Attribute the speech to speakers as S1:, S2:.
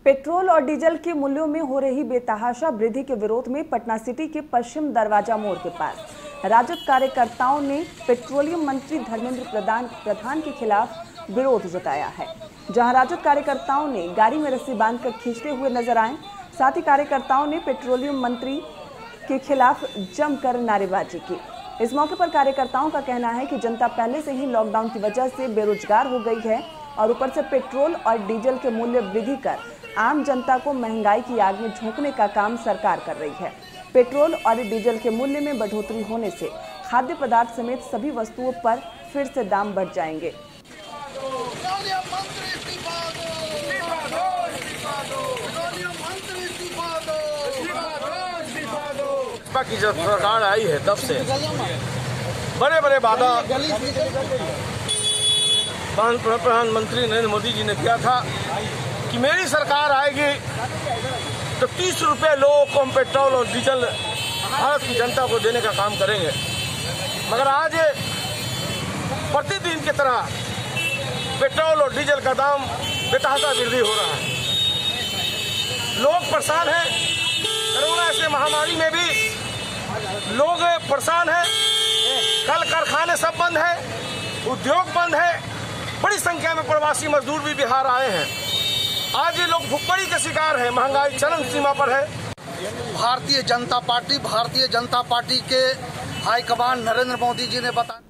S1: Petrol और diesel के मूल्यों में हो रही बेतहाशा वृद्धि के विरोध में पटना सिटी के पश्चिम दरवाजा मोड़ के पास राजद कार्यकर्ताओं ने पेट्रोलियम मंत्री धर्मेंद्र प्रधान के खिलाफ विरोध जताया है। जहां राजद कार्यकर्ताओं ने गाड़ी में रस्सी बांधकर खींचते हुए नजर आए। साथ ही कार्यकर्ताओं ने पेट्रोलियम मंत्री के खिलाफ जमकर नारेबाजी की। इस मौके पर कार्यकर्ताओं का कहना है कि जनता पहले से ही लॉकडाउन की वजह से बेरोजगार हो गई है और ऊपर से पेट्रोल और डीजल के मूल्य वृद्धि कर आम जनता को महंगाई की आग में झोंकने का काम सरकार कर रही है। पेट्रोल और डीजल के मूल्य में बढ़ोतरी होने से खाद्य पदार्थ समेत सभी वस्तुओं पर फिर से दाम बढ़ जाएंगे।
S2: की जब सरकार आई है तब से बड़े बड़े वादा प्रधानमंत्री नरेंद्र मोदी जी ने किया था कि मेरी सरकार आएगी तो 30 रुपये लोगों को हम पेट्रोल और डीजल भारत की जनता को देने का काम करेंगे। मगर आज प्रतिदिन की तरह पेट्रोल और डीजल का दाम बेतहाशा वृद्धि हो रहा है। लोग परेशान हैं। कोरोना से महामारी में भी लोग परेशान हैं। कल कारखाने सब बंद है, उद्योग बंद है। बड़ी संख्या में प्रवासी मजदूर भी बिहार आए हैं। आज ये लोग भुखमरी के शिकार हैं। महंगाई चरम सीमा पर है।
S3: भारतीय जनता पार्टी के हाईकमान नरेंद्र मोदी जी ने बताया।